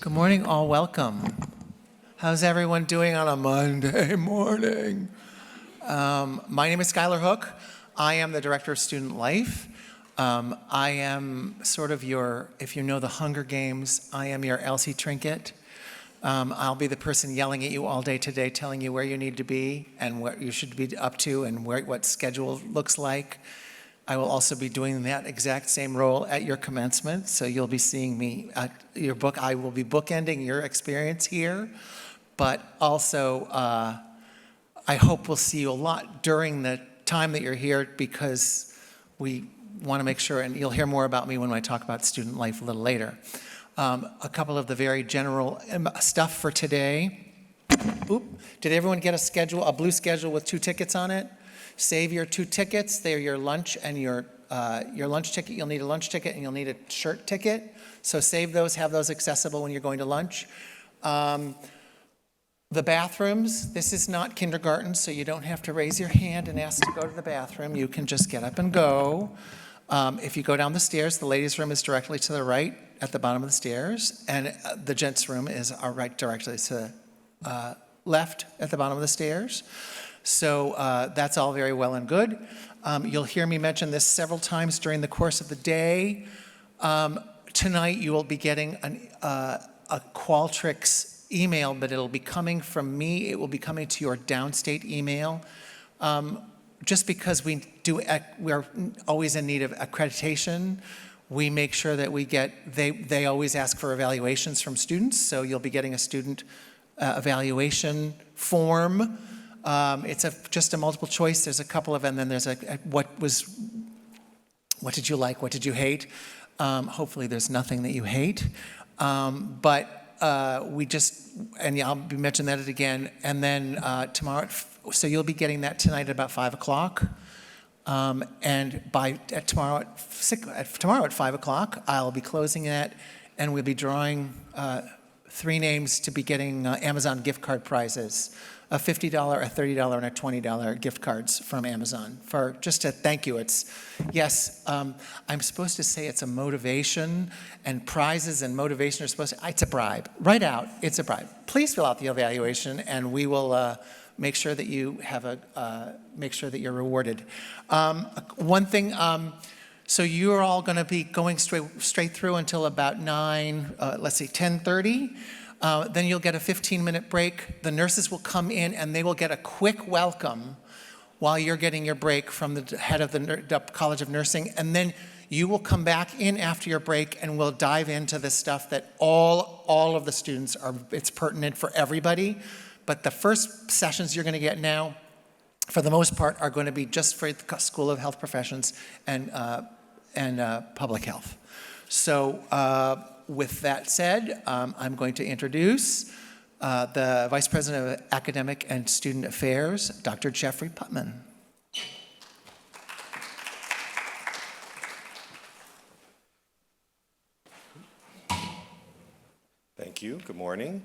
Good morning, all. Welcome. How's everyone doing on a Monday morning? My name is Skylar Hook. I am the Director of Student Life. I am sort of your, if you know the Hunger Games, I am your Elsie Trinket. I'll be the person yelling at you all day today, telling you where you need to be and what you should be up to and what schedule looks like. I will also be doing that exact same role at your commencement, so you'll be seeing me at your book. I will be bookending your experience here, but also I hope we'll see you a lot during the time that you're here, because we want to make sure, and you'll hear more about me when I talk about student life a little later. A couple of the very general stuff for today. Did everyone get a blue schedule with 2 tickets on it? Save your 2 tickets. They're your lunch and your lunch ticket. You'll need a lunch ticket and you'll need a shirt ticket. So save those, have those accessible when you're going to lunch. The bathrooms, this is not kindergarten, so you don't have to raise your hand and ask to go to the bathroom. You can just get up and go. If you go down the stairs, the ladies' room is directly to the right at the bottom of the stairs, and the gents' room is right directly to the left at the bottom of the stairs. So that's all very well and good. You'll hear me mention this several times during the course of the day. Tonight you will be getting a Qualtrics email, but it'll be coming from me. It will be coming to your Downstate email. Just because we're always in need of accreditation, we make sure that we get, they always ask for evaluations from students, so you'll be getting a student evaluation form. It's just a multiple choice. There's a couple of them, and then there's what did you like, what did you hate? Hopefully there's nothing that you hate. But I'll be mentioning that again. And then tomorrow, so you'll be getting that tonight at about 5 o'clock. And tomorrow at 5 o'clock, I'll be closing that, and we'll be drawing 3 names to be getting Amazon gift card prizes. A $50, a $30, and a $20 gift cards from Amazon for just a thank you. I'm supposed to say it's a motivation, and prizes and motivation are supposed to, it's a bribe. Right out, it's a bribe. Please fill out the evaluation, and we will make sure that you make sure that you're rewarded. One thing, so you're all going to be going straight through until about 10:30. Then you'll get a 15-minute break. The nurses will come in and they will get a quick welcome while you're getting your break from the head of the College of Nursing. And then you will come back in after your break and we'll dive into the stuff that all of the students it's pertinent for everybody. But the first sessions you're going to get now, for the most part, are going to be just for the School of Health Professions and Public Health. So, with that said, I'm going to introduce the Vice President of Academic and Student Affairs, Dr. Jeffrey Putman. Thank you. Good morning.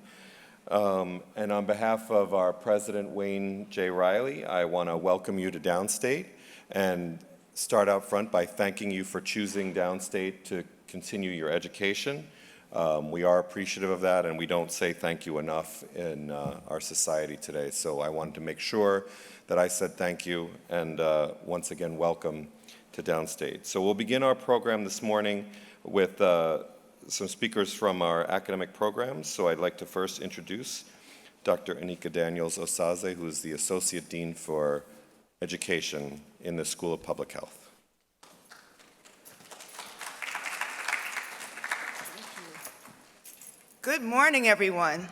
And on behalf of our President, Wayne J. Riley, I want to welcome you to Downstate and start out front by thanking you for choosing Downstate to continue your education. We are appreciative of that, and we don't say thank you enough in our society today. So I wanted to make sure that I said thank you, and once again, welcome to Downstate. So we'll begin our program this morning with some speakers from our academic programs. So I'd like to first introduce Dr. Anika Daniels-Osaze, who is the Associate Dean for Education in the School of Public Health. Good morning, everyone.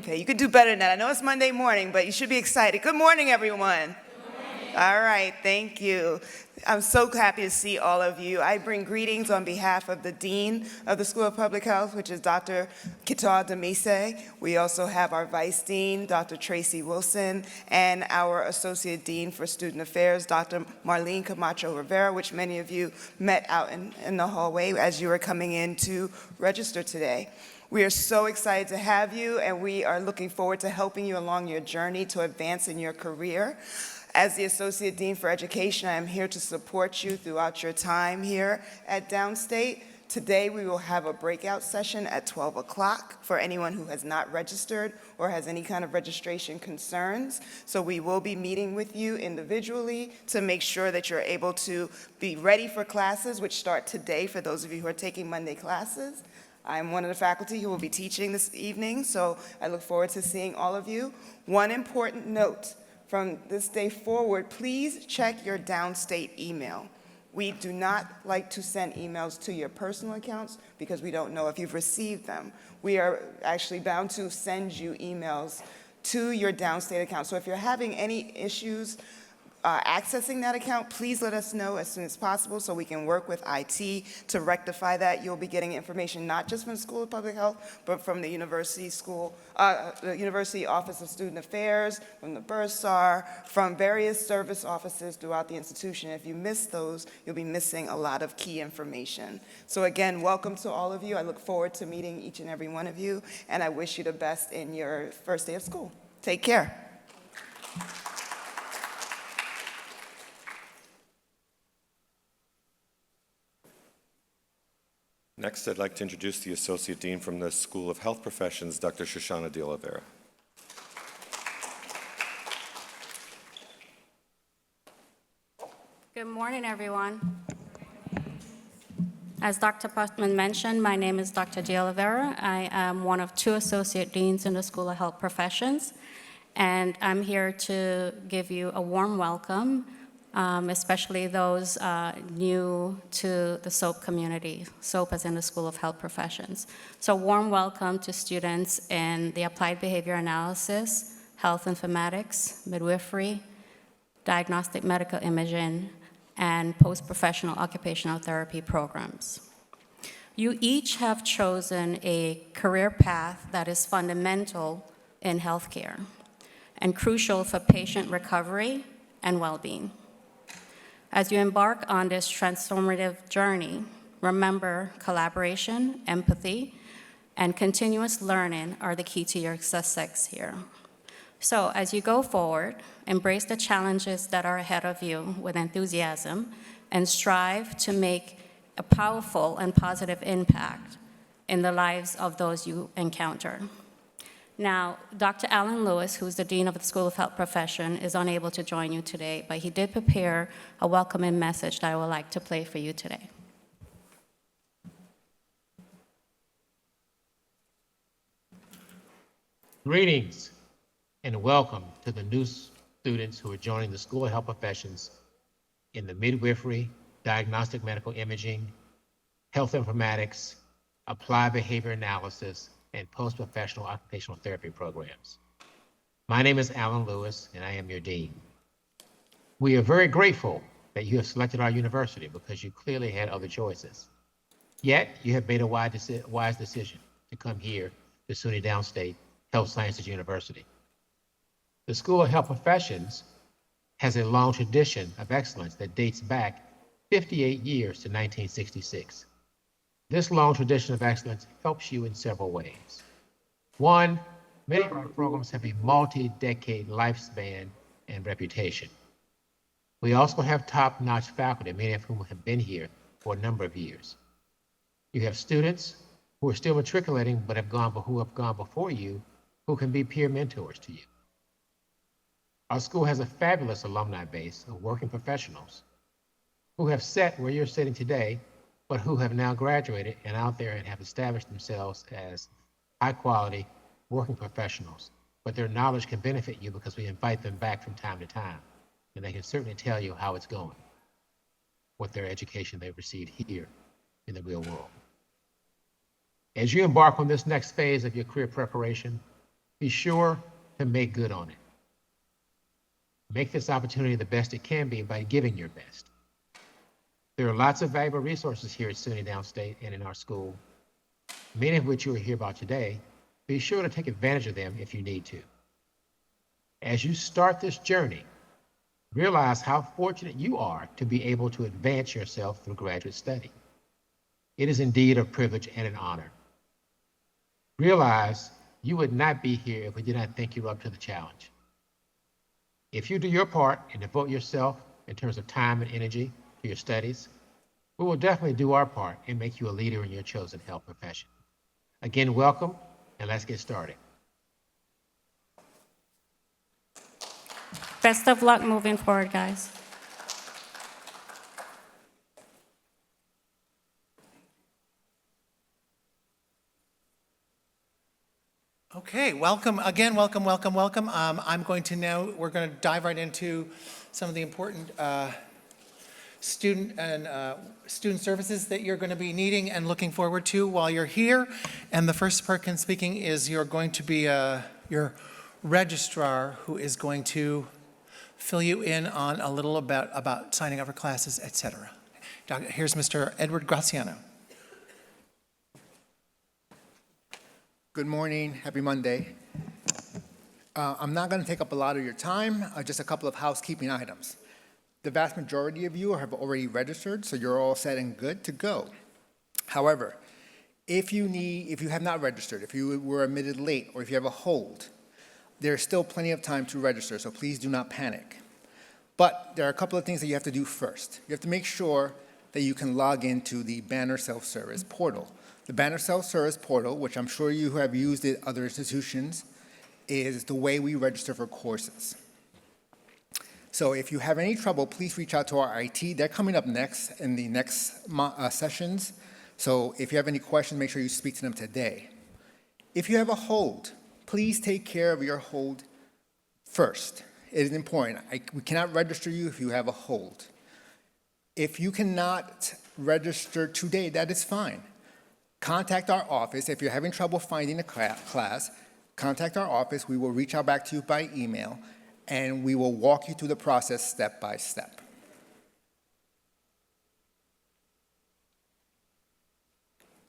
Okay, you could do better than that. I know it's Monday morning, but you should be excited. Good morning, everyone. Good morning. All right, thank you. I'm so happy to see all of you. I bring greetings on behalf of the Dean of the School of Public Health, which is Dr. Kitar Demise. We also have our Vice Dean, Dr. Tracy Wilson, and our Associate Dean for Student Affairs, Dr. Marlene Camacho Rivera, which many of you met out in the hallway as you were coming in to register today. We are so excited to have you, and we are looking forward to helping you along your journey to advance in your career. As the Associate Dean for Education, I am here to support you throughout your time here at Downstate, Today, we will have a breakout session at 12 o'clock for anyone who has not registered or has any kind of registration concerns. So we will be meeting with you individually to make sure that you're able to be ready for classes, which start today for those of you who are taking Monday classes. I'm one of the faculty who will be teaching this evening, so I look forward to seeing all of you. One important note, from this day forward, please check your Downstate email. We do not like to send emails to your personal accounts because we don't know if you've received them. We are actually bound to send you emails to your Downstate account. So if you're having any issues accessing that account, please let us know as soon as possible so we can work with IT to rectify that. You'll be getting information not just from the School of Public Health, but from the University Office of Student Affairs, from the Bursar, from various service offices throughout the institution. If you miss those, you'll be missing a lot of key information. So again, welcome to all of you. I look forward to meeting each and every one of you, and I wish you the best in your first day of school. Take care. Next, I'd like to introduce the Associate Dean from the School of Health Professions, Dr. Shoshana De Oliveira. Good morning, everyone. As Dr. Putman mentioned, my name is Dr. De Oliveira. I am one of 2 Associate Deans in the School of Health Professions, and I'm here to give you a warm welcome, especially those new to the SOAP community. SOAP is in the School of Health Professions. So warm welcome to students in the Applied Behavior Analysis, Health Informatics, Midwifery, Diagnostic Medical Imaging, and Post-Professional Occupational Therapy programs. You each have chosen a career path that is fundamental in healthcare and crucial for patient recovery and well-being. As you embark on this transformative journey, remember collaboration, empathy, and continuous learning are the key to your success here. So as you go forward, embrace the challenges that are ahead of you with enthusiasm and strive to make a powerful and positive impact in the lives of those you encounter. Now, Dr. Alan Lewis, who's the Dean of the School of Health Profession, is unable to join you today, but he did prepare a welcoming message that I would like to play for you today. Greetings and welcome to the new students who are joining the School of Health Professions in the Midwifery, Diagnostic Medical Imaging, Health Informatics, Applied Behavior Analysis, and Post-Professional Occupational Therapy programs. My name is Alan Lewis, and I am your Dean. We are very grateful that you have selected our university because you clearly had other choices. Yet, you have made a wise decision to come here to SUNY Downstate Health Sciences University. The School of Health Professions has a long tradition of excellence that dates back 58 years to 1966. This long tradition of excellence helps you in several ways. One, many of our programs have a multi-decade lifespan and reputation. We also have top-notch faculty, many of whom have been here for a number of years. You have students who are still matriculating but who have gone before you, who can be peer mentors to you. Our school has a fabulous alumni base of working professionals who have sat where you're sitting today, but who have now graduated and out there and have established themselves as high-quality working professionals. But their knowledge can benefit you because we invite them back from time to time, and they can certainly tell you how it's going with their education they've received here in the real world. As you embark on this next phase of your career preparation, be sure to make good on it. Make this opportunity the best it can be by giving your best. There are lots of valuable resources here at SUNY Downstate and in our school, many of which you will hear about today. Be sure to take advantage of them if you need to. As you start this journey, realize how fortunate you are to be able to advance yourself through graduate study. It is indeed a privilege and an honor. Realize you would not be here if we did not think you were up to the challenge. If you do your part and devote yourself in terms of time and energy to your studies, We will definitely do our part and make you a leader in your chosen health profession. Again, welcome, and let's get started. Best of luck moving forward, guys. Okay, welcome again, welcome. We're going to dive right into some of the important student services that you're going to be needing and looking forward to while you're here. And the first person speaking is you're going to be your registrar, who is going to fill you in on a little about signing up for classes, etc. Here's Mr. Edward Graziano. Good morning, happy Monday. I'm not going to take up a lot of your time, just a couple of housekeeping items. The vast majority of you have already registered, so you're all set and good to go. However, if you have not registered, if you were admitted late, or if you have a hold, there's still plenty of time to register, so please do not panic. But there are a couple of things that you have to do first. You have to make sure that you can log into the Banner Self-Service portal. The Banner Self-Service portal, which I'm sure you have used at other institutions, is the way we register for courses. So if you have any trouble, please reach out to our IT. They're coming up next in the next sessions. So if you have any questions, make sure you speak to them today. If you have a hold, please take care of your hold first. It is important. We cannot register you if you have a hold. If you cannot register today, that is fine. Contact our office. If you're having trouble finding a class, contact our office. We will reach out back to you by email, and we will walk you through the process step by step.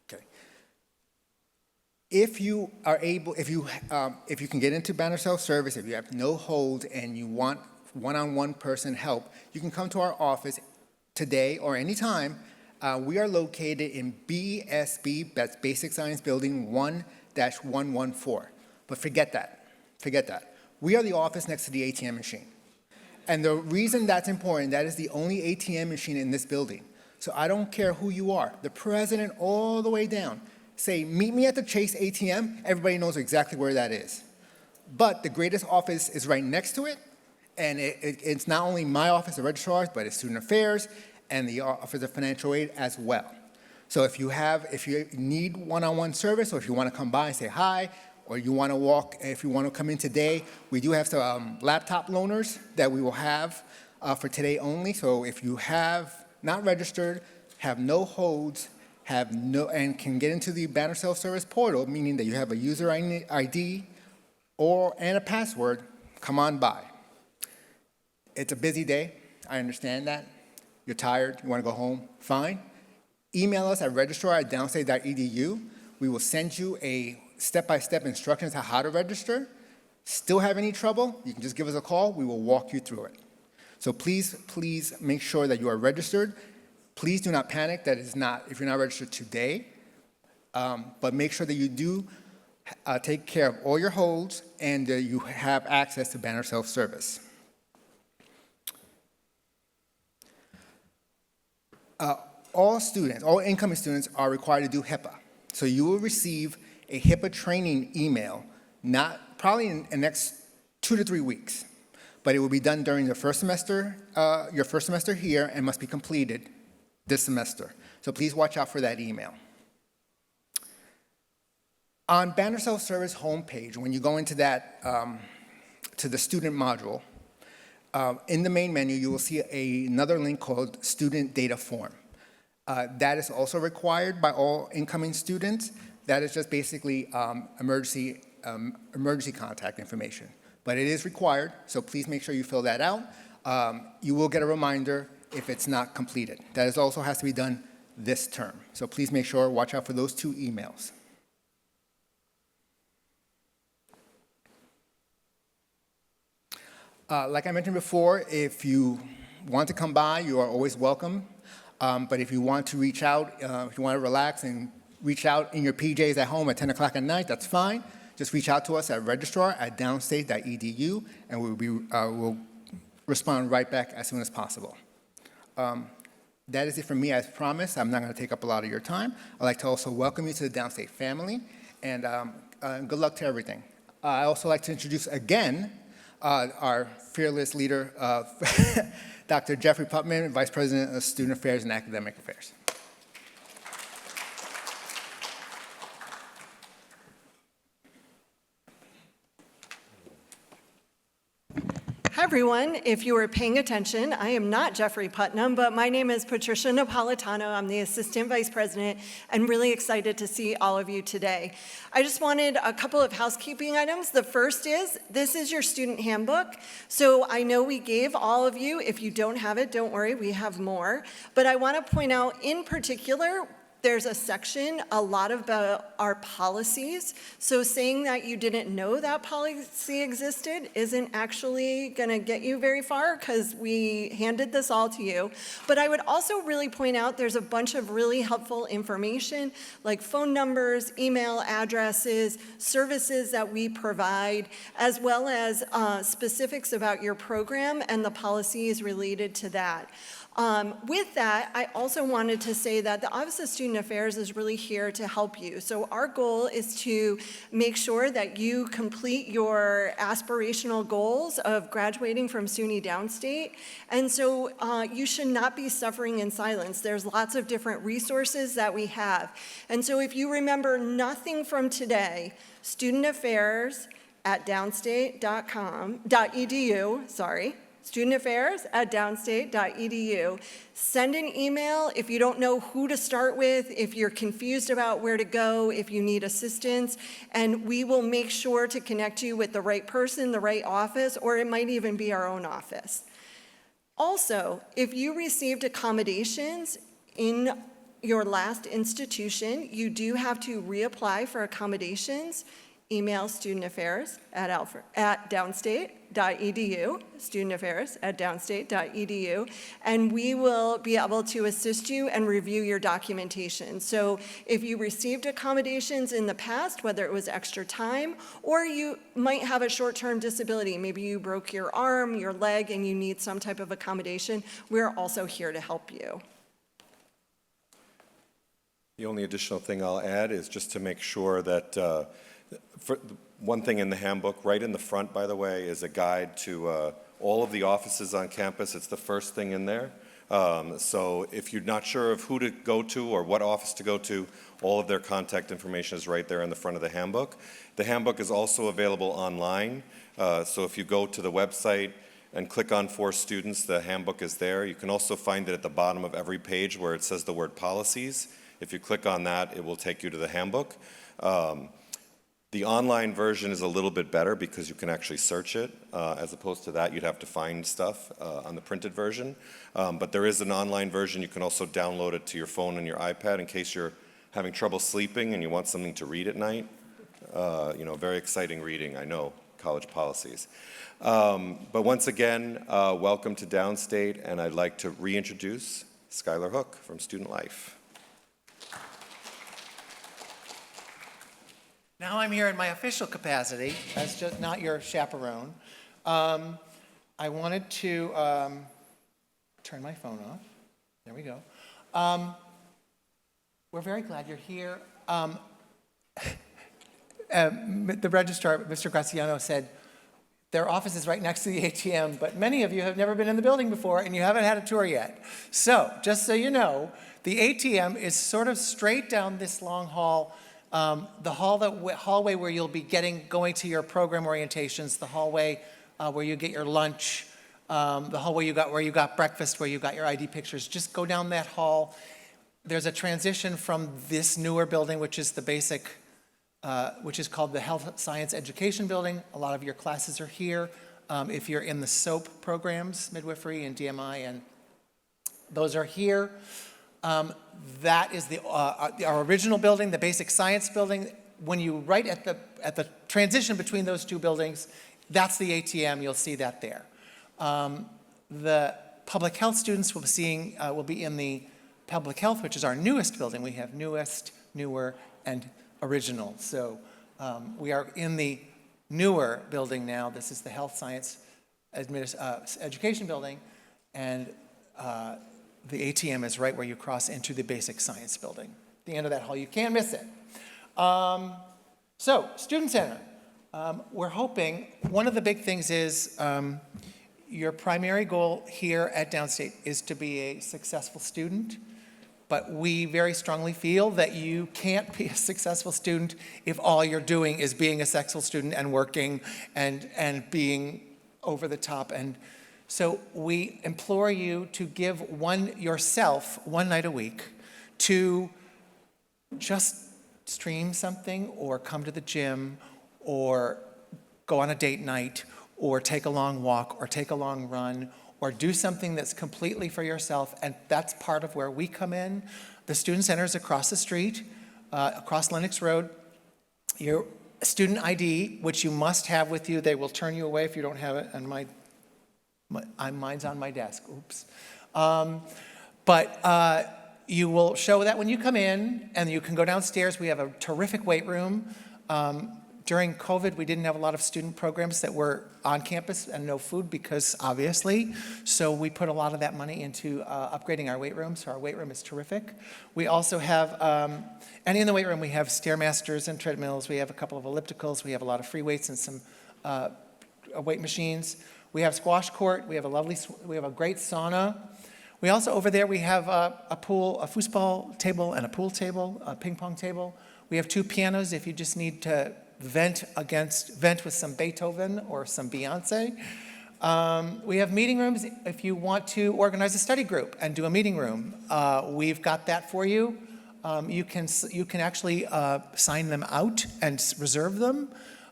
Okay. If you are able, if you can get into Banner Self-Service, if you have no hold and you want one-on-one person help, you can come to our office today or anytime. We are located in BSB, that's Basic Science Building 1-114. But forget that. We are the office next to the ATM machine. And the reason that's important, that is the only ATM machine in this building. So I don't care who you are, the president all the way down. Say, meet me at the Chase ATM, everybody knows exactly where that is. But the greatest office is right next to it, and it's not only my office, the registrar's, but it's Student Affairs and the Office of Financial Aid as well. So if you need one-on-one service, or if you want to come by and say hi, or you want to if you want to come in today, we do have some laptop loaners that we will have for today only. So if you have not registered, have no holds, and can get into the Banner Self-Service portal, meaning that you have a user ID and a password, come on by. It's a busy day. I understand that. You're tired. You want to go home. Fine. Email us at registrar@downstate.edu. We will send you a step-by-step instructions on how to register. Still have any trouble? You can just give us a call. We will walk you through it. So please make sure that you are registered. Please do not panic. That is not, if you're not registered today, but make sure that you do take care of all your holds and you have access to Banner Self-Service. All incoming students are required to do HIPAA. So you will receive a HIPAA training email, probably in the next 2 to 3 weeks, but it will be done during your first semester here and must be completed this semester. So please watch out for that email. On Banner Self-Service homepage, when you go into that, to the student module, in the main menu, you will see another link called Student Data Form. That is also required by all incoming students. That is just basically emergency contact information. But it is required, so please make sure you fill that out. You will get a reminder if it's not completed. That also has to be done this term. So please make sure, watch out for those 2 emails. Like I mentioned before, if you want to come by, you are always welcome. But if you want to reach out, if you want to relax and reach out in your PJs at home at 10 o'clock at night, that's fine. Just reach out to us at registrar@downstate.edu, and we'll respond right back as soon as possible. That is it for me. As promised, I'm not going to take up a lot of your time. I'd like to also welcome you to the Downstate family, and good luck to everything. I also like to introduce again our fearless leader, Dr. Jeffrey Putman, Vice President of Student Affairs and Academic Affairs. Hi, everyone. If you were paying attention, I am not Jeffrey Putnam, but my name is Patricia Napolitano. I'm the Assistant Vice President and really excited to see all of you today. I just wanted a couple of housekeeping items. The first is, this is your student handbook. So I know we gave all of you, if you don't have it, don't worry, we have more. But I want to point out in particular, there's a section a lot about our policies. So saying that you didn't know that policy existed isn't actually going to get you very far because we handed this all to you. But I would also really point out there's a bunch of really helpful information like phone numbers, email addresses, services that we provide, as well as specifics about your program and the policies related to that. With that, I also wanted to say that the Office of Student Affairs is really here to help you. So our goal is to make sure that you complete your aspirational goals of graduating from SUNY Downstate. And so you should not be suffering in silence. There's lots of different resources that we have. And so if you remember nothing from today, Student Affairs at downstate.edu, studentaffairs@downstate.edu. Send an email if you don't know who to start with, if you're confused about where to go, if you need assistance, and we will make sure to connect you with the right person, the right office, or it might even be our own office. Also, if you received accommodations in your last institution, you do have to reapply for accommodations. Email studentaffairs@downstate.edu, studentaffairs@downstate.edu, and we will be able to assist you and review your documentation. So if you received accommodations in the past, whether it was extra time, or you might have a short-term disability, maybe you broke your arm, your leg, and you need some type of accommodation, we're also here to help you. The only additional thing I'll add is just to make sure that for one thing in the handbook, right in the front, by the way, is a guide to all of the offices on campus. It's the first thing in there. So if you're not sure of who to go to or what office to go to, all of their contact information is right there in the front of the handbook. The handbook is also available online. So if you go to the website and click on For Students, the handbook is there. You can also find it at the bottom of every page where it says the word policies. If you click on that, it will take you to the handbook. The online version is a little bit better because you can actually search it. As opposed to that, you'd have to find stuff on the printed version. But there is an online version. You can also download it to your phone and your iPad in case you're having trouble sleeping and you want something to read at night. Very exciting reading, I know, college policies. But once again, welcome to Downstate, and I'd like to reintroduce Skylar Hook from Student Life. Now I'm here in my official capacity, as just not your chaperone. I wanted to turn my phone off. There we go. We're very glad you're here. The registrar, Mr. Graziano, said their office is right next to the ATM, but many of you have never been in the building before and you haven't had a tour yet. So, just so you know, the ATM is sort of straight down this long hall. The hallway where you'll be going to your program orientations, the hallway where you get your lunch, the hallway where you got breakfast, where you got your ID pictures. Just go down that hall. There's a transition from this newer building, which is the basic, which is called the Health Science Education Building. A lot of your classes are here. If you're in the SOAP programs, midwifery and DMI, and those are here. That is our original building, the basic science building. When you right at the transition between those two buildings, that's the ATM. You'll see that there. The public health students will be in the public health, which is our newest building. We have newest, newer, and original. So we are in the newer building now. This is the Health Science Education Building, and The ATM is right where you cross into the basic science building. The end of that hall, you can't miss it. So, Student Center. We're hoping, one of the big things is your primary goal here at Downstate is to be a successful student, but we very strongly feel that you can't be a successful student if all you're doing is being a successful student and working and being over the top. And so we implore you to give yourself one night a week to just stream something or come to the gym or go on a date night or take a long walk or take a long run or do something that's completely for yourself, and that's part of where we come in. The Student Center is across the street, across Lenox Road. Your student ID, which you must have with you, they will turn you away if you don't have it, and mine's on my desk, oops. But you will show that when you come in, and you can go downstairs. We have a terrific weight room. During COVID, we didn't have a lot of student programs that were on campus and no food because, obviously, so we put a lot of that money into upgrading our weight room, so our weight room is terrific. We also have, and in the weight room, we have Stairmasters and treadmills. We have a couple of ellipticals. We have a lot of free weights and some weight machines. We have squash court. We have a great sauna. We also, over there, we have a foosball table and a pool table, a ping pong table. We have 2 pianos if you just need to vent with some Beethoven or some Beyonce. We have meeting rooms if you want to organize a study group and do a meeting room. We've got that for you. You can actually sign them out and reserve them.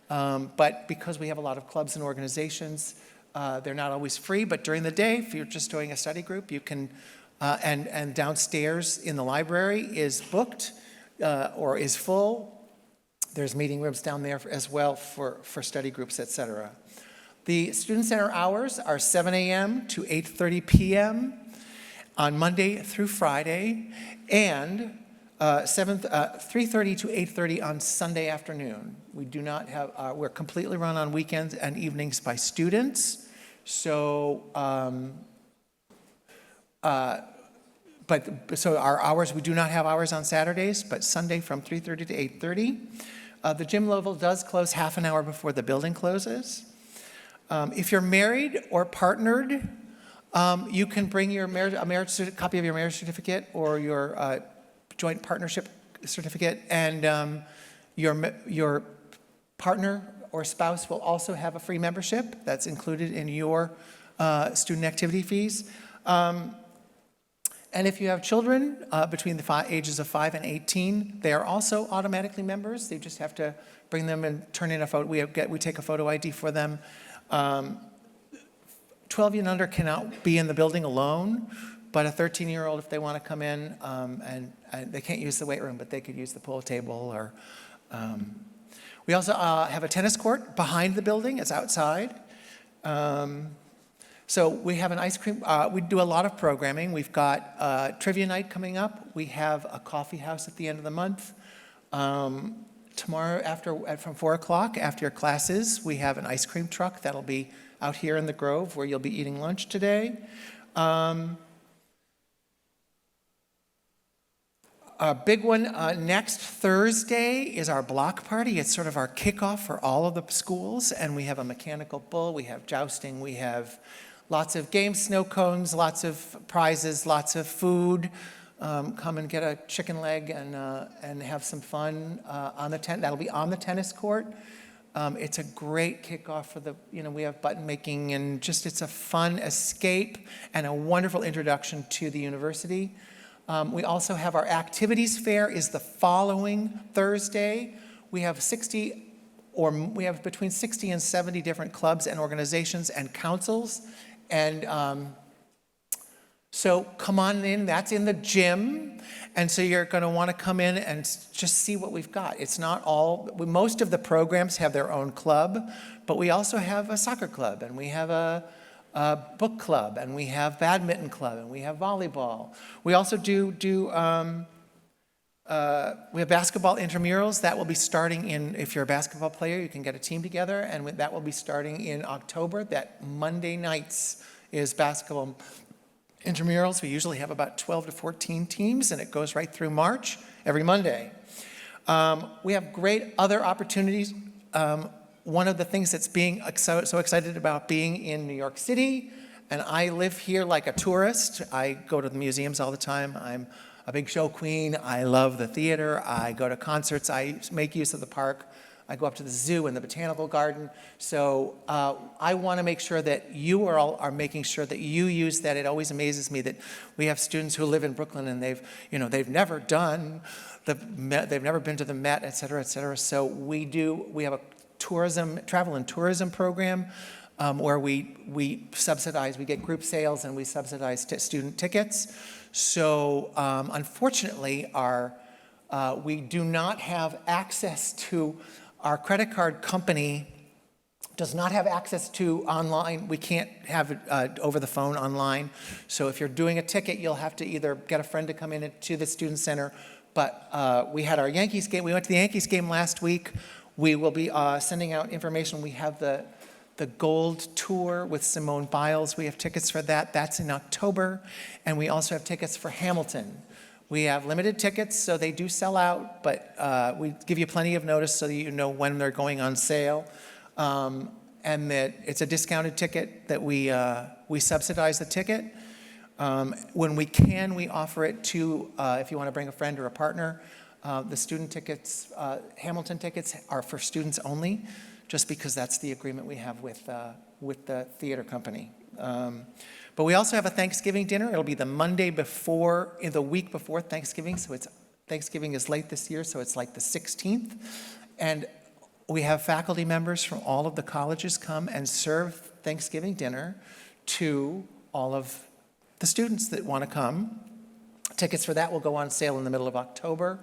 But because we have a lot of clubs and organizations, they're not always free. But during the day, if you're just doing a study group, you can, and downstairs in the library is booked or is full. There's meeting rooms down there as well for study groups, et cetera. The Student Center hours are 7 a.m. to 8:30 p.m. on Monday through Friday, and 3:30 to 8:30 on Sunday afternoon. We do not have, we're completely run on weekends and evenings by students. So, so our hours, we do not have hours on Saturdays, but Sunday from 3:30 to 8:30. The gym level does close half an hour before the building closes. If you're married or partnered, you can bring your copy of your marriage certificate or your joint partnership certificate, and your partner or spouse will also have a free membership that's included in your student activity fees. And if you have children between the ages of 5 and 18, they are also automatically members. They just have to bring them and turn in a photo. We take a photo ID for them. 12 and under cannot be in the building alone, but a 13-year-old, if they want to come in, and they can't use the weight room, but they could use the pool table. Or we also have a tennis court behind the building. It's outside. So we have an ice cream, we do a lot of programming. We've got trivia night coming up. We have a coffee house at the end of the month. Tomorrow from 4 o'clock after your classes, we have an ice cream truck that'll be out here in the Grove where you'll be eating lunch today. A big one next Thursday is our block party. It's sort of our kickoff for all of the schools, and we have a mechanical bull, we have jousting, we have lots of games, snow cones, lots of prizes, lots of food. Come and get a chicken leg and have some fun on the tent. That'll be on the tennis court. It's a great kickoff for we have button making, and just it's a fun escape and a wonderful introduction to the university. We also have our activities fair is the following Thursday. We have between 60 and 70 different clubs and organizations and councils. And so come on in, that's in the gym. And so you're going to want to come in and just see what we've got. It's not most of the programs have their own club, but we also have a soccer club, and we have a book club, and we have badminton club, and we have volleyball. We also we have basketball intramurals. That will be starting if you're a basketball player, you can get a team together, and that will be starting in October. That Monday nights is basketball Intramurals, we usually have about 12 to 14 teams, and it goes right through March, every Monday. We have great other opportunities. One of the things that's being so excited about being in New York City, and I live here like a tourist. I go to the museums all the time. I'm a big show queen. I love the theater. I go to concerts. I make use of the park. I go up to the zoo and the botanical garden. So I want to make sure that you all are making sure that you use that. It always amazes me that we have students who live in Brooklyn and they've never done they've never been to the Met, et cetera, et cetera. So we have a travel and tourism program where we subsidize, we get group sales and we subsidize student tickets. So unfortunately, we do not have access to, our credit card company does not have access to online. We can't have it over the phone online. So if you're doing a ticket, you'll have to either get a friend to come in to the student center. But we had our Yankees game. We went to the Yankees game last week. We will be sending out information. We have the Gold Tour with Simone Biles. We have tickets for that. That's in October. And we also have tickets for Hamilton. We have limited tickets, so they do sell out, but we give you plenty of notice so that you know when they're going on sale. And that it's a discounted ticket that we subsidize the ticket. When we can, we offer it to, if you want to bring a friend or a partner. The student tickets, Hamilton tickets are for students only, just because that's the agreement we have with the theater company. But we also have a Thanksgiving dinner. It'll be the Monday before, in the week before Thanksgiving. So Thanksgiving is late this year, so it's like the 16th. And we have faculty members from all of the colleges come and serve Thanksgiving dinner to all of the students that want to come. Tickets for that will go on sale in the middle of October.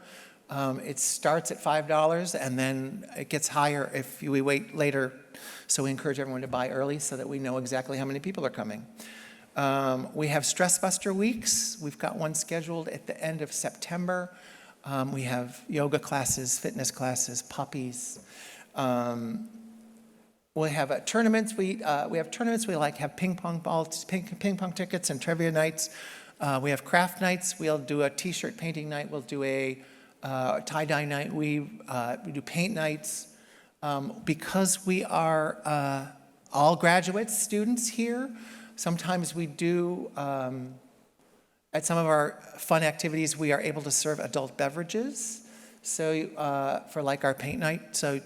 It starts at $5, and then it gets higher if we wait later. So we encourage everyone to buy early so that we know exactly how many people are coming. We have Stress Buster Weeks. We've got one scheduled at the end of September. We have yoga classes, fitness classes, puppies. We have tournaments. We have tournaments. We have ping pong tickets and trivia nights. We have craft nights. We'll do a T-shirt painting night. We'll do a tie-dye night. We do paint nights. Because we are all graduate students here, sometimes we do, at some of our fun activities, we are able to serve adult beverages. So for like our paint night, so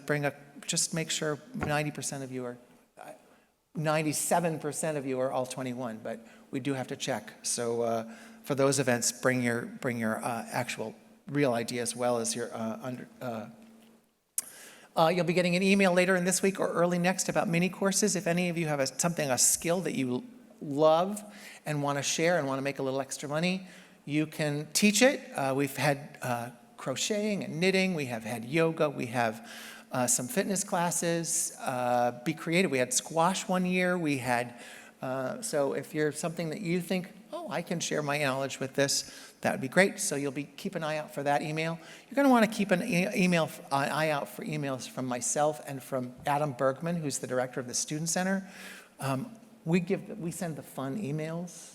just make sure 97% of you are all 21, but we do have to check. So for those events, bring your actual real ID as well as your you'll be getting an email later in this week or early next about mini courses. If any of you have a skill that you love and want to share and want to make a little extra money, you can teach it. We've had crocheting and knitting. We have had yoga. We have some fitness classes. Be creative. We had squash one year. We had, so if you're something that you think, oh, I can share my knowledge with this, that would be great. So you'll keep an eye out for that email. You're going to want to keep an eye out for emails from myself and from Adam Bergman, who's the director of the Student Center. We send the fun emails,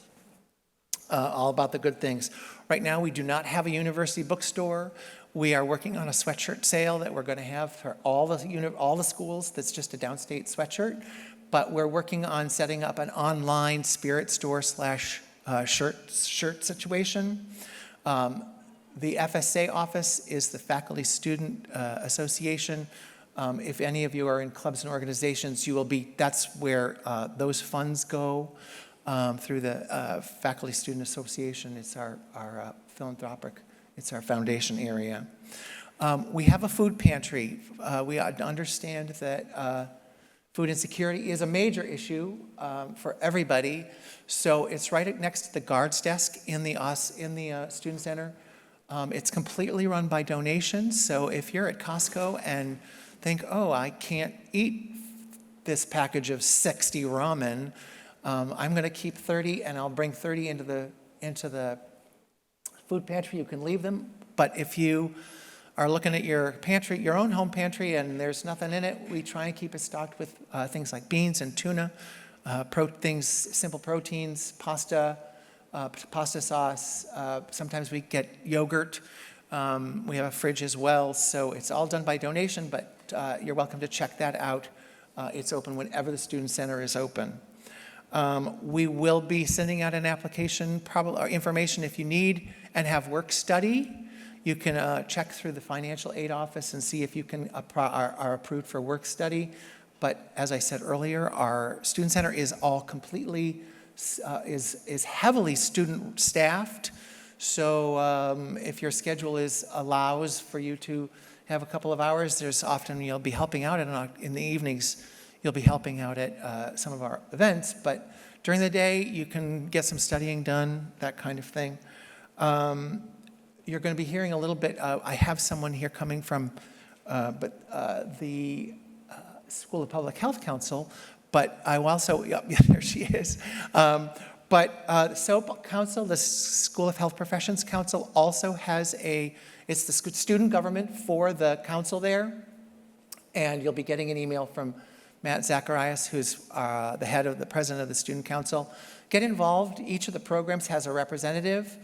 all about the good things. Right now, we do not have a university bookstore. We are working on a sweatshirt sale that we're going to have for all the schools. That's just a Downstate sweatshirt. But we're working on setting up an online spirit store / shirt situation. The FSA office is the Faculty Student Association. If any of you are in clubs and organizations, that's where those funds go through the Faculty Student Association. It's our philanthropic, it's our foundation area. We have a food pantry. We understand that food insecurity is a major issue for everybody. So it's right next to the guards desk in the student center. It's completely run by donations. So if you're at Costco and think, oh, I can't eat this package of 60 ramen, I'm going to keep 30 and I'll bring 30 into the food pantry. You can leave them. But if you are looking at your pantry, your own home pantry, and there's nothing in it, we try and keep it stocked with things like beans and tuna, simple proteins, pasta, pasta sauce. Sometimes we get yogurt. We have a fridge as well, so it's all done by donation, but you're welcome to check that out. It's open whenever the Student Center is open. We will be sending out an application, probably, or information if you need and have work study. You can check through the financial aid office and see if you can are approved for work study. But as I said earlier, our Student Center is all completely, is heavily student staffed. So if your schedule allows for you to have a couple of hours, there's often you'll be helping out in the evenings. You'll be helping out at some of our events, but during the day you can get some studying done, that kind of thing. You're going to be hearing a little bit. I have someone here coming from the School of Public Health Council, but I also, yeah, there she is. But the SOAP Council, the School of Health Professions Council, also has it's the student government for the council there. And you'll be getting an email from Matt Zacharias, who's the president of the Student Council. Get involved. Each of the programs has a representative.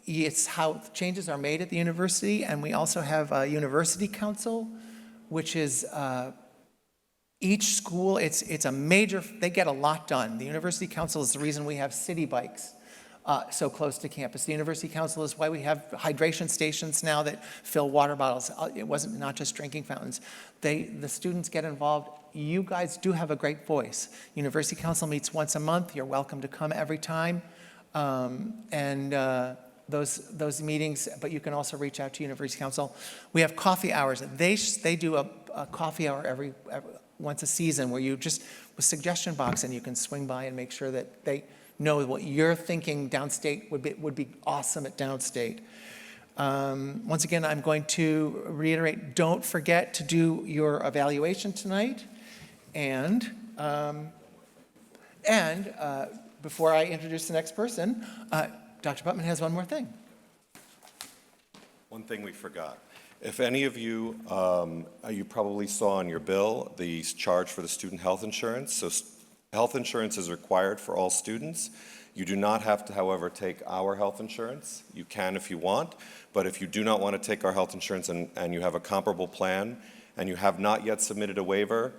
It's how changes are made at the university. And we also have a university council, which is each school, it's a major, they get a lot done. The University Council is the reason we have city bikes so close to campus. The University Council is why we have hydration stations now that fill water bottles. It wasn't not just drinking fountains. The students get involved. You guys do have a great voice. University Council meets once a month. You're welcome to come every time. Those meetings, but you can also reach out to University Council. We have coffee hours. They do a coffee hour every once a season where you just, with suggestion box, and you can swing by and make sure that they know what you're thinking downstate would be awesome at downstate. Once again, I'm going to reiterate, don't forget to do your evaluation tonight. And before I introduce the next person, Dr. Putman has one more thing. One thing we forgot. If any of you, you probably saw on your bill the charge for the student health insurance. So health insurance is required for all students. You do not have to, however, take our health insurance. You can if you want, but if you do not want to take our health insurance and you have a comparable plan and you have not yet submitted a waiver,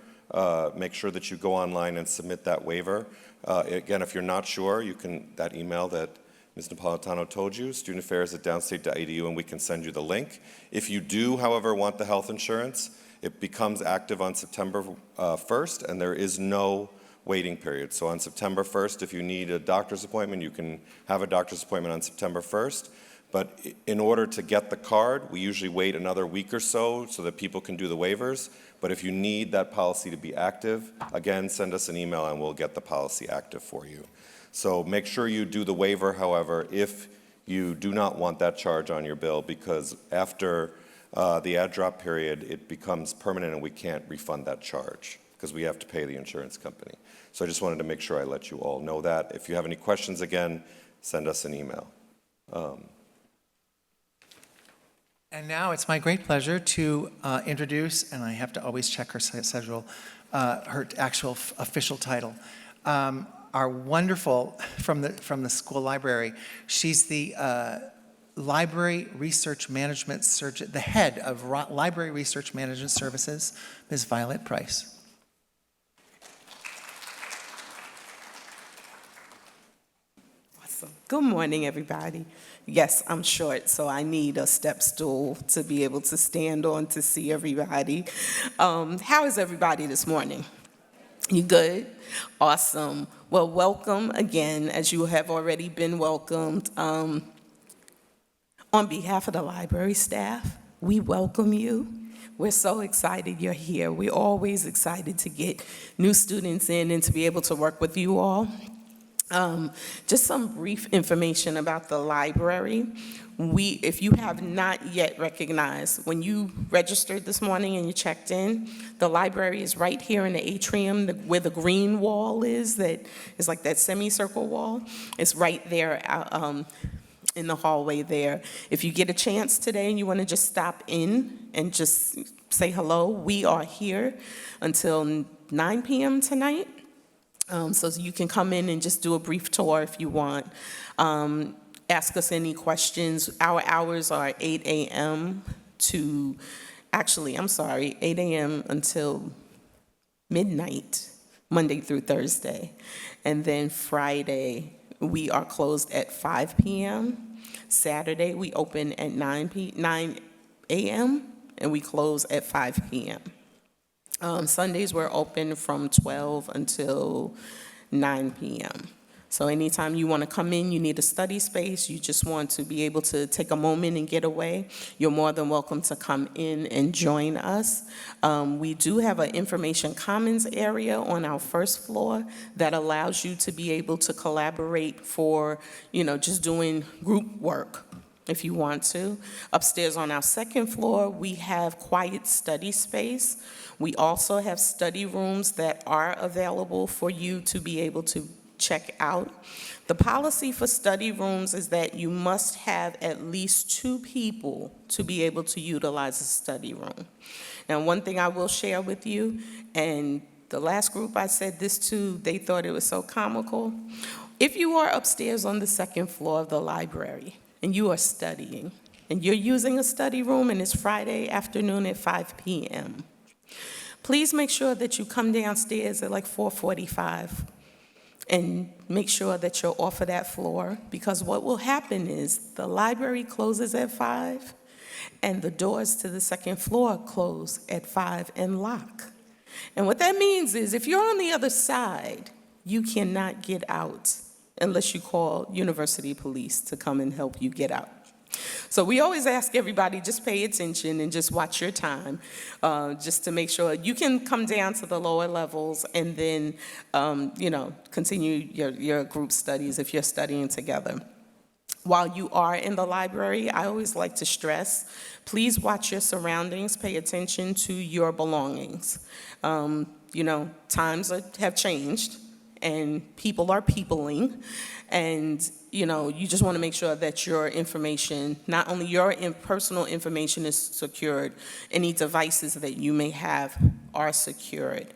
make sure that you go online and submit that waiver. Again, if you're not sure, you can, that email that Ms. Napolitano told you, studentaffairs@downstate.edu, and we can send you the link. If you do, however, want the health insurance, it becomes active on September 1st, and there is no waiting period. So on September 1st, if you need a doctor's appointment, you can have a doctor's appointment on September 1st. But in order to get the card, we usually wait another week or so that people can do the waivers. But if you need that policy to be active, again, send us an email and we'll get the policy active for you. So make sure you do the waiver, however, if you do not want that charge on your bill, because after the ad drop period, it becomes permanent and we can't refund that charge because we have to pay the insurance company. So I just wanted to make sure I let you all know that. If you have any questions, again, send us an email. And now it's my great pleasure to introduce, and I have to always check her schedule, her actual official title. Our wonderful, from the school library, she's the Library Research Management Surgeon, the head of Library Research Management Services, Ms. Violet Price. Awesome. Good morning, everybody. Yes, I'm short, so I need a step stool to be able to stand on to see everybody. How is everybody this morning? You good? Awesome. Well, welcome again, as you have already been welcomed. On behalf of the library staff, we welcome you. We're so excited you're here. We're always excited to get new students in and to be able to work with you all. Just some brief information about the library. If you have not yet recognized, when you registered this morning and you checked in, the library is right here in the atrium where the green wall is, that is like that semicircle wall. It's right there in the hallway there. If you get a chance today and you want to just stop in and just say hello, we are here until 9 p.m. tonight. So you can come in and just do a brief tour if you want. Ask us any questions. Our hours are 8 a.m. to, actually, I'm sorry, 8 a.m. until midnight, Monday through Thursday. And then Friday, we are closed at 5 p.m. Saturday, we open at 9 a.m. and we close at 5 p.m. Sundays, we're open from 12 until 9 p.m. So anytime you want to come in, you need a study space, you just want to be able to take a moment and get away, you're more than welcome to come in and join us. We do have an information commons area on our first floor that allows you to be able to collaborate for, just doing group work if you want to. Upstairs on our second floor, we have quiet study space. We also have study rooms that are available for you to be able to check out. The policy for study rooms is that you must have at least 2 people to be able to utilize a study room. Now, one thing I will share with you, and the last group I said this to, they thought it was so comical. If you are upstairs on the second floor of the library and you are studying and you're using a study room and it's Friday afternoon at 5 p.m., please make sure that you come downstairs at like 4:45 and make sure that you're off of that floor, because what will happen is the library closes at 5 and the doors to the second floor close at 5 and lock. And what that means is if you're on the other side, you cannot get out unless you call university police to come and help you get out. So we always ask everybody, just pay attention and just watch your time, just to make sure you can come down to the lower levels and then, continue your group studies if you're studying together. While you are in the library, I always like to stress, please watch your surroundings, pay attention to your belongings. Times have changed and people are peopling, and you just want to make sure that your information, not only your personal information is secured, any devices that you may have are secured.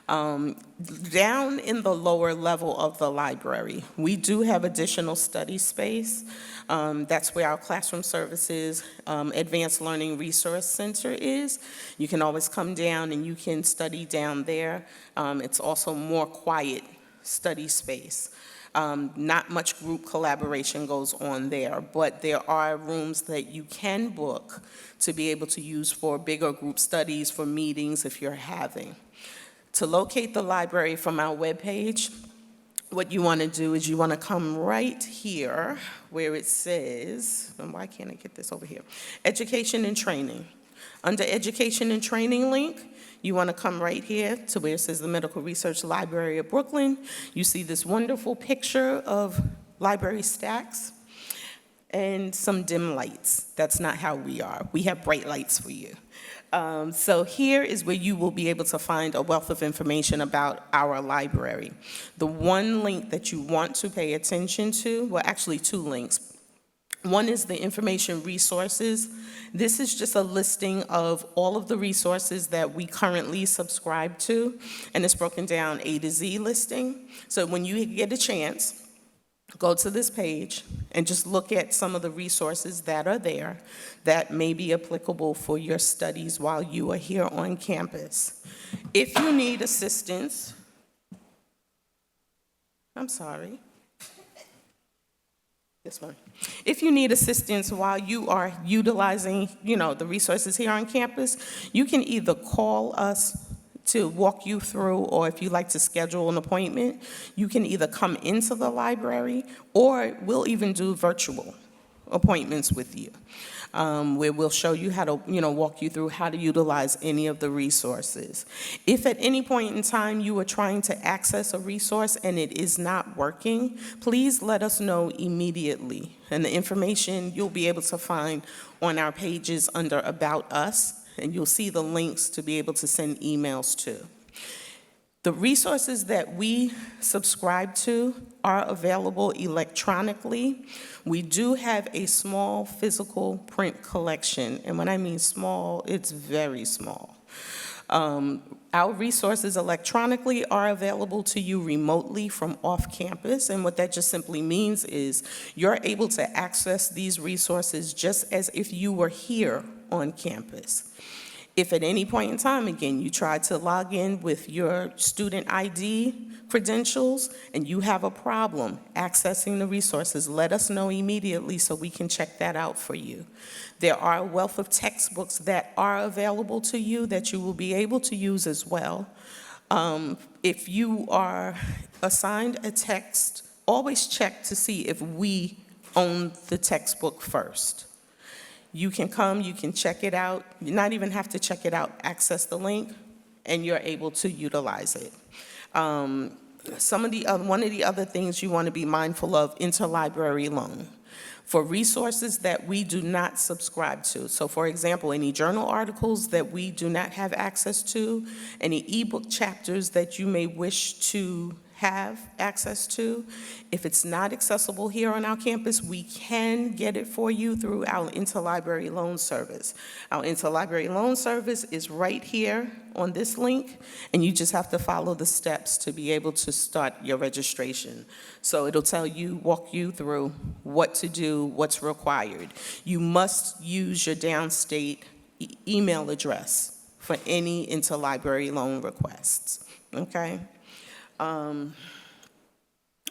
Down in the lower level of the library, we do have additional study space. That's where our classroom services, advanced learning resource center is. You can always come down and you can study down there. It's also more quiet study space. Not much group collaboration goes on there, but there are rooms that you can book to be able to use for bigger group studies, for meetings if you're having. To locate the library from our webpage, what you want to do is you want to come right here where it says, and why can't I get this over here? Education and Training. Under Education and Training link, you want to come right here to where it says the Medical Research Library of Brooklyn. You see this wonderful picture of library stacks and some dim lights. That's not how we are. We have bright lights for you. So here is where you will be able to find a wealth of information about our library. The one link that you want to pay attention to, well, actually 2 links. One is the information resources. This is just a listing of all of the resources that we currently subscribe to, and it's broken down A to Z listing. So when you get a chance, go to this page and just look at some of the resources that are there that may be applicable for your studies while you are here on campus. If you need assistance, this one. If you need assistance while you are utilizing, the resources here on campus, you can either call us to walk you through, or if you'd like to schedule an appointment, you can either come into the library, or we'll even do virtual appointments with you, where we'll show you how to, walk you through how to utilize any of the resources. If at any point in time you are trying to access a resource and it is not working, please let us know immediately. And the information you'll be able to find on our pages under About Us, and you'll see the links to be able to send emails to. The resources that we subscribe to are available electronically. We do have a small physical print collection, and when I mean small, it's very small. Our resources electronically are available to you remotely from off campus, and what that just simply means is you're able to access these resources just as if you were here on campus. If at any point in time, again, you try to log in with your student ID credentials and you have a problem accessing the resources, let us know immediately so we can check that out for you. There are a wealth of textbooks that are available to you that you will be able to use as well. If you are assigned a text, always check to see if we own the textbook first. You can come, you can check it out, you not even have to check it out, access the link, and you're able to utilize it. One of the other things you want to be mindful of, interlibrary loan. For resources that we do not subscribe to. So for example, any journal articles that we do not have access to, any ebook chapters that you may wish to have access to. If it's not accessible here on our campus, we can get it for you through our interlibrary loan service. Our interlibrary loan service is right here on this link, and you just have to follow the steps to be able to start your registration. So it'll tell you, walk you through what to do, what's required. You must use your Downstate email address for any interlibrary loan requests, okay?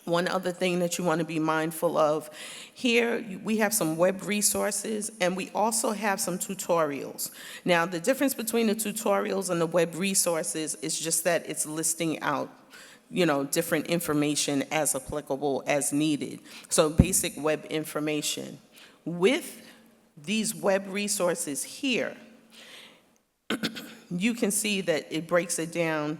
One other thing that you want to be mindful of, here we have some web resources and we also have some tutorials. Now, the difference between the tutorials and the web resources is just that it's listing out, you know, different information as applicable as needed. So basic web information. With these web resources here, you can see that it breaks it down.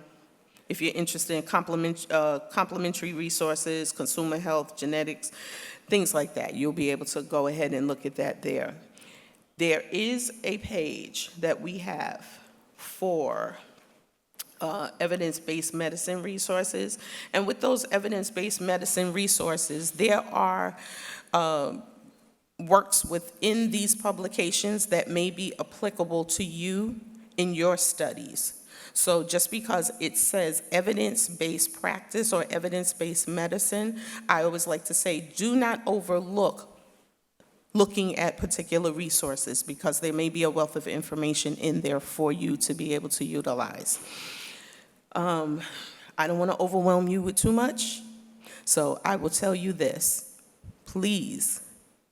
If you're interested in complementary resources, consumer health, genetics, things like that, you'll be able to go ahead and look at that there. There is a page that we have for evidence-based medicine resources. And with those evidence-based medicine resources, there are works within these publications that may be applicable to you in your studies. So just because it says evidence-based practice or evidence-based medicine, I always like to say, do not overlook looking at particular resources because there may be a wealth of information in there for you to be able to utilize. I don't want to overwhelm you with too much, so I will tell you this. Please,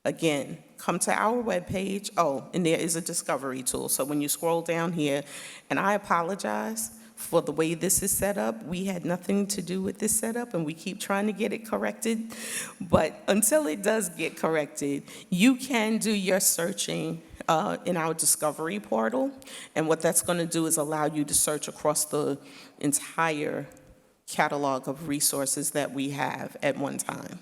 again, come to our webpage. Oh, and there is a discovery tool. So when you scroll down here, and I apologize for the way this is set up. We had nothing to do with this setup, and we keep trying to get it corrected. But until it does get corrected, you can do your searching in our discovery portal. And what that's going to do is allow you to search across the entire catalog of resources that we have at one time.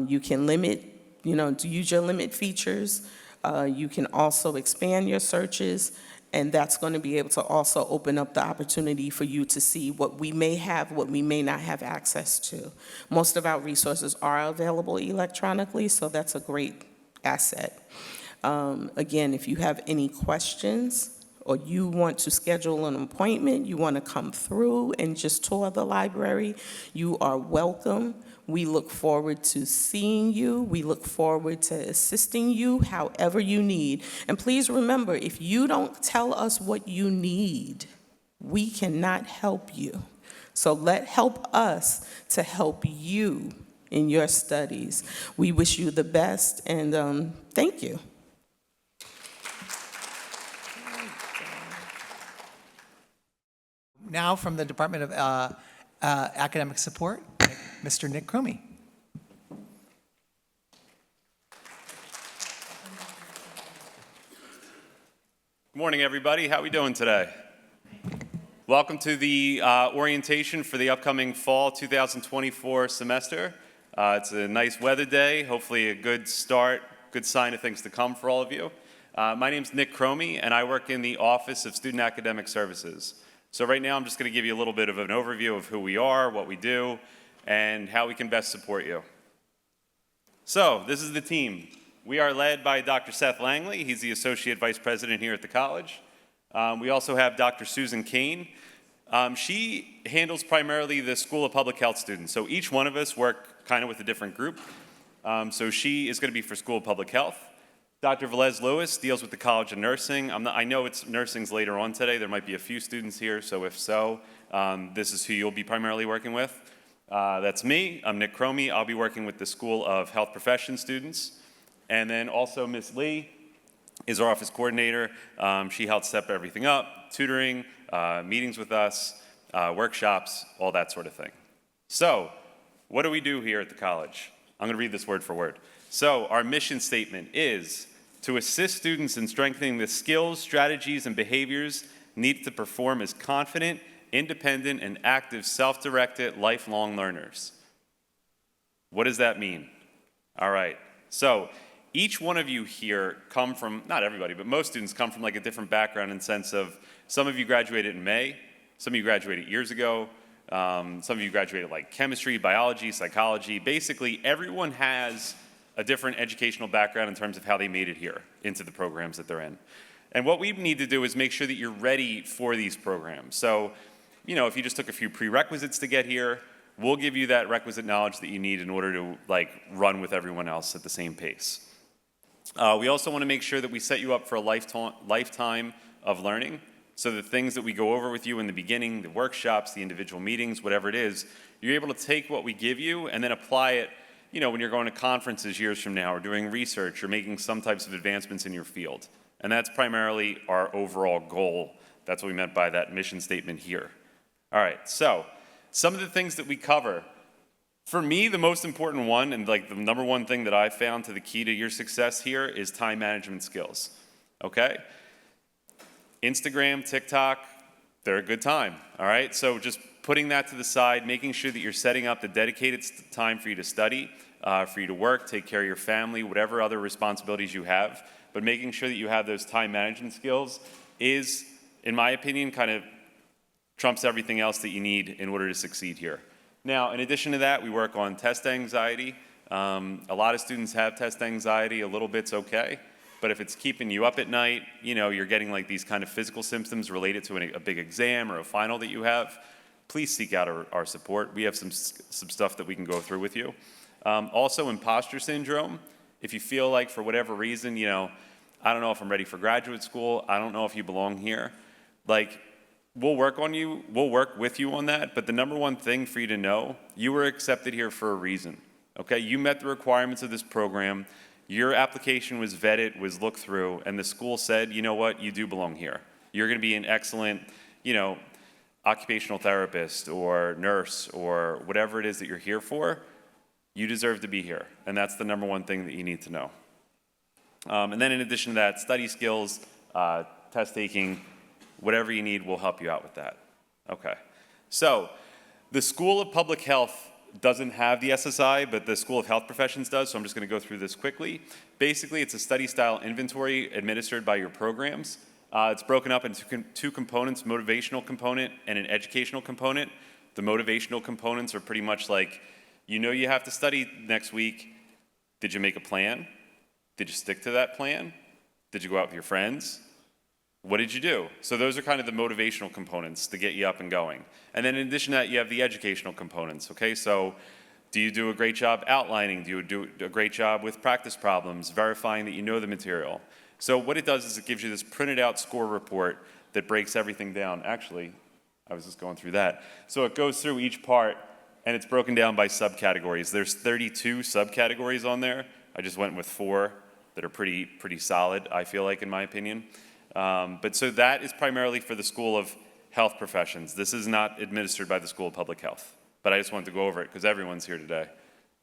You can limit, to use your limit features. You can also expand your searches, and that's going to be able to also open up the opportunity for you to see what we may have, what we may not have access to. Most of our resources are available electronically, so that's a great asset. Again, if you have any questions or you want to schedule an appointment, you want to come through and just tour the library, you are welcome. We look forward to seeing you. We look forward to assisting you however you need. And please remember, if you don't tell us what you need, we cannot help you. So help us to help you in your studies. We wish you the best, and thank you. Now from the Department of Academic Support, Mr. Nick Cromie. Good morning, everybody. How are we doing today? Welcome to the orientation for the upcoming fall 2024 semester. It's a nice weather day, hopefully a good start, good sign of things to come for all of you. My name's Nick Cromie, and I work in the Office of Student Academic Services. So right now I'm just going to give you a little bit of an overview of who we are, what we do, and how we can best support you. So this is the team. We are led by Dr. Seth Langley. He's the Associate Vice President here at the college. We also have Dr. Susan Kane. She handles primarily the School of Public Health students. So each one of us work kind of with a different group. So she is going to be for School of Public Health. Dr. Velez Lewis deals with the College of Nursing. I know it's nursing's later on today. There might be a few students here, so if so, this is who you'll be primarily working with. That's me. I'm Nick Cromie. I'll be working with the School of Health Professions students. And then also Ms. Lee is our office coordinator. She helps set everything up, tutoring, meetings with us, workshops, all that sort of thing. So, what do we do here at the college? I'm going to read this word for word. So, our mission statement is to assist students in strengthening the skills, strategies, and behaviors needed to perform as confident, independent, and active self-directed lifelong learners. What does that mean? All right. So, each one of you here come from, not everybody, but most students come from like a different background in sense of some of you graduated in May, some of you graduated years ago, some of you graduated like chemistry, biology, psychology. Basically, everyone has a different educational background in terms of how they made it here into the programs that they're in. And what we need to do is make sure that you're ready for these programs. So, you know, if you just took a few prerequisites to get here, we'll give you that requisite knowledge that you need in order to like run with everyone else at the same pace. We also want to make sure that we set you up for a lifetime of learning. So the things that we go over with you in the beginning, the workshops, the individual meetings, whatever it is, you're able to take what we give you and then apply it, you know, when you're going to conferences years from now or doing research or making some types of advancements in your field. And that's primarily our overall goal. That's what we meant by that mission statement here. All right, so some of the things that we cover. For me, the most important one, and like the number one thing that I found to the key to your success here is time management skills, okay? Instagram, TikTok, they're a good time, all right? So just putting that to the side, making sure that you're setting up the dedicated time for you to study, for you to work, take care of your family, whatever other responsibilities you have, but making sure that you have those time management skills is, in my opinion, kind of trumps everything else that you need in order to succeed here. Now, in addition to that, we work on test anxiety. A lot of students have test anxiety, a little bit's okay, but if it's keeping you up at night, you know, you're getting like these kind of physical symptoms related to a big exam or a final that you have, please seek out our support. We have some stuff that we can go through with you. Also, imposter syndrome. If you feel like for whatever reason, you know, I don't know if I'm ready for graduate school, I don't know if you belong here, like, we'll work with you on that, but the number one thing for you to know, you were accepted here for a reason, okay? You met the requirements of this program, your application was vetted, was looked through, and the school said, you know what, you do belong here. You're gonna be an excellent, you know, occupational therapist or nurse or whatever it is that you're here for, you deserve to be here, and that's the number one thing that you need to know. And then in addition to that, study skills, test taking, whatever you need, we'll help you out with that. Okay. So the School of Public Health doesn't have the SSI, but the School of Health Professions does, so I'm just going to go through this quickly. Basically, it's a study style inventory administered by your programs. It's broken up into two components, motivational component and an educational component. The motivational components are pretty much like, you know you have to study next week. Did you make a plan? Did you stick to that plan? Did you go out with your friends? What did you do? So those are kind of the motivational components to get you up and going. And then in addition to that, you have the educational components, okay? So do you do a great job outlining? Do you do a great job with practice problems, verifying that you know the material? So what it does is it gives you this printed out score report that breaks everything down. Actually, I was just going through that. So it goes through each part, and it's broken down by subcategories. There's 32 subcategories on there. I just went with 4 that are pretty solid, I feel like, in my opinion. But so that is primarily for the School of Health Professions. This is not administered by the School of Public Health, but I just wanted to go over it because everyone's here today.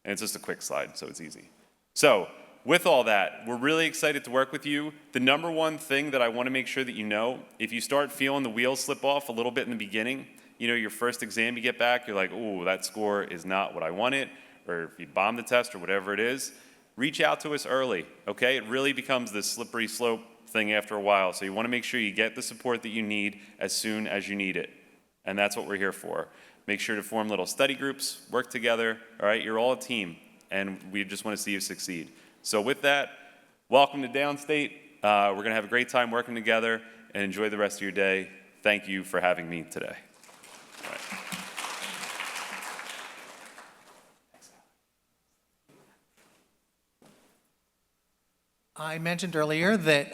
And it's just a quick slide, so it's easy. So with all that, we're really excited to work with you. The number one thing that I want to make sure that you know, if you start feeling the wheels slip off a little bit in the beginning, you know, your first exam you get back, you're like, ooh, that score is not what I wanted, or if you bomb the test or whatever it is, reach out to us early, okay? It really becomes this slippery slope thing after a while. So you want to make sure you get the support that you need as soon as you need it. And that's what we're here for. Make sure to form little study groups, work together, all right? You're all a team, and we just want to see you succeed. So with that, welcome to Downstate. We're going to have a great time working together, and enjoy the rest of your day. Thank you for having me today. All right. I mentioned earlier that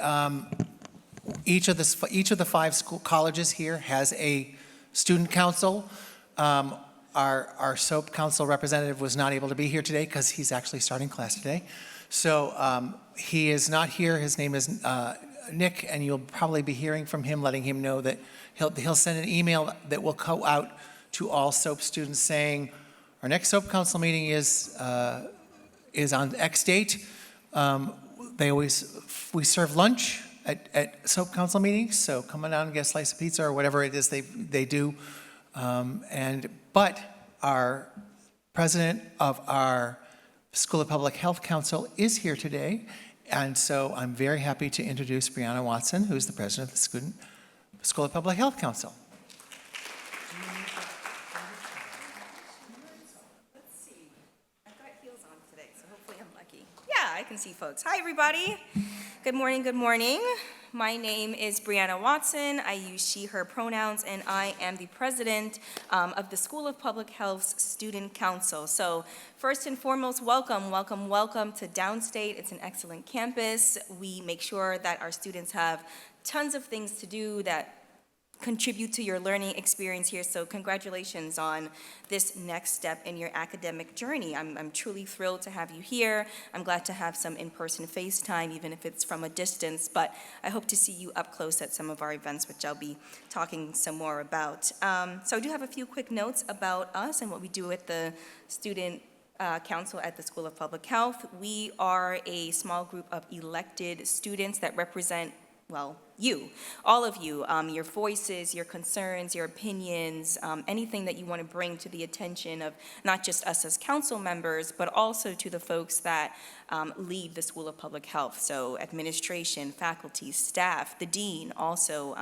each of the five colleges here has a student council. Our SOAP council representative was not able to be here today because he's actually starting class today. So he is not here. His name is Nick, and you'll probably be hearing from him, letting him know that he'll send an email that will go out to all SOAP students saying, our next SOAP council meeting is on X date. We serve lunch at SOAP council meetings, so come on down and get a slice of pizza or whatever it is they do. But our president of our School of Public Health Council is here today, and so I'm very happy to introduce Brianna Watson, who's the president of the School of Public Health Council. Let's see. I've got heels on today, so hopefully I'm lucky. Yeah, I can see folks. Hi, everybody. Good morning, good morning. My name is Brianna Watson. I use she, her pronouns, and I am the president of the School of Public Health's Student Council. So first and foremost, welcome, welcome, welcome to Downstate. It's an excellent campus. We make sure that our students have tons of things to do that contribute to your learning experience here. So congratulations on this next step in your academic journey. I'm truly thrilled to have you here. I'm glad to have some in-person FaceTime, even if it's from a distance, but I hope to see you up close at some of our events, which I'll be talking some more about. So I do have a few quick notes about us and what we do at the Student Council at the School of Public Health. We are a small group of elected students that represent, well, you, all of you, your voices, your concerns, your opinions, anything that you want to bring to the attention of not just us as council members, but also to the folks that lead the School of Public Health. So administration, faculty, staff, the dean also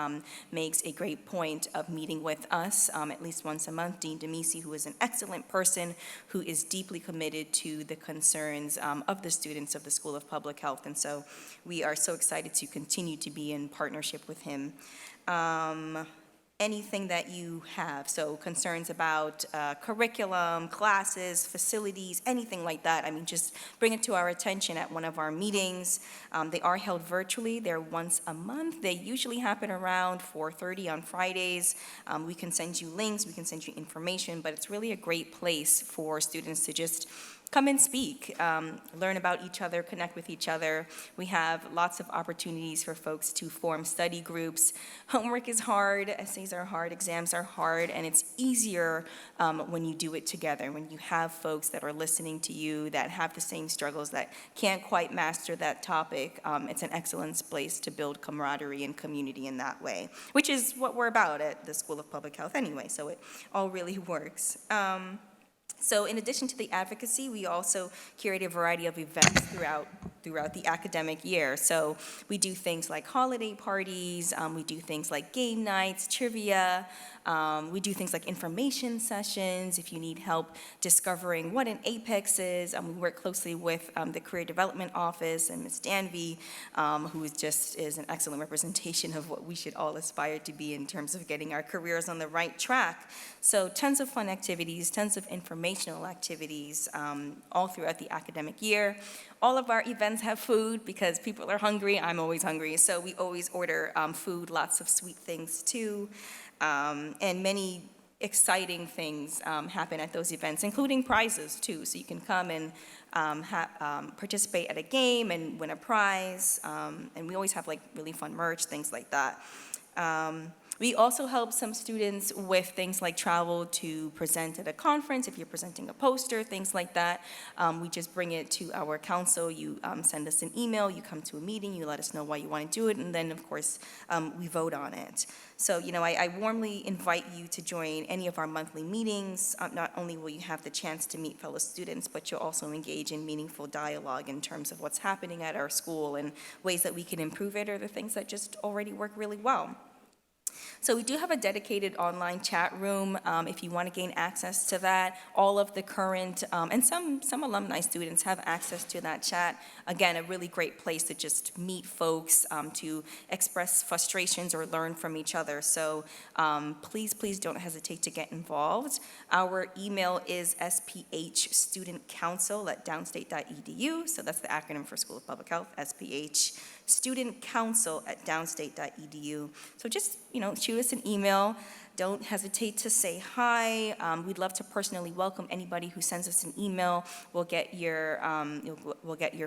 makes a great point of meeting with us at least once a month. Dean Demisi, who is an excellent person, who is deeply committed to the concerns of the students of the School of Public Health. And so we are so excited to continue to be in partnership with him. Anything that you have, so concerns about curriculum, classes, facilities, anything like that, I mean, just bring it to our attention at one of our meetings. They are held virtually. They're once a month. They usually happen around 4:30 on Fridays. We can send you links, we can send you information, but it's really a great place for students to just come and speak, learn about each other, connect with each other. We have lots of opportunities for folks to form study groups. Homework is hard, essays are hard, exams are hard, and it's easier when you do it together, when you have folks that are listening to you, that have the same struggles, that can't quite master that topic. It's an excellent place to build camaraderie and community in that way, which is what we're about at the School of Public Health anyway, so it all really works. So in addition to the advocacy, we also curate a variety of events throughout the academic year. So we do things like holiday parties, we do things like game nights, trivia, we do things like information sessions. If you need help discovering what an APEX is, we work closely with the Career Development Office and Ms. Danby, who is an excellent representation of what we should all aspire to be in terms of getting our careers on the right track. So tons of fun activities, tons of informational activities all throughout the academic year. All of our events have food because people are hungry. I'm always hungry, so we always order food, lots of sweet things too, and many exciting things happen at those events, including prizes too. So you can come and participate at a game and win a prize, and we always have like really fun merch, things like that. We also help some students with things like travel to present at a conference, if you're presenting a poster, things like that. We just bring it to our council. You send us an email, you come to a meeting, you let us know why you want to do it, and then, of course, we vote on it. So, I warmly invite you to join any of our monthly meetings. Not only will you have the chance to meet fellow students, but you'll also engage in meaningful dialogue in terms of what's happening at our school and ways that we can improve it or the things that just already work really well. So we do have a dedicated online chat room if you want to gain access to that. All of the current, and some alumni students have access to that chat. Again, a really great place to just meet folks, to express frustrations or learn from each other. So please don't hesitate to get involved. Our email is sphstudentcouncil@downstate.edu. So that's the acronym for School of Public Health, sphstudentcouncil@downstate.edu. So just, shoot us an email. Don't hesitate to say hi. We'd love to personally welcome anybody who sends us an email. We'll get your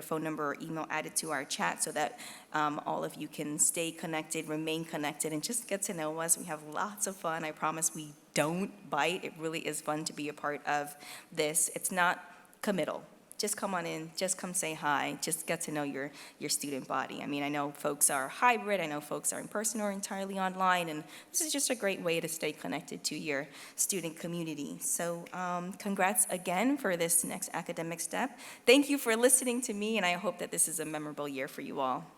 phone number or email added to our chat so that all of you can stay connected, remain connected, and just get to know us. We have lots of fun. I promise we don't bite. It really is fun to be a part of this. It's not committal. Just come on in, just come say hi, just get to know your student body. I mean, I know folks are hybrid, I know folks are in person or entirely online, and this is just a great way to stay connected to your student community. So congrats again for this next academic step. Thank you for listening to me, and I hope that this is a memorable year for you all.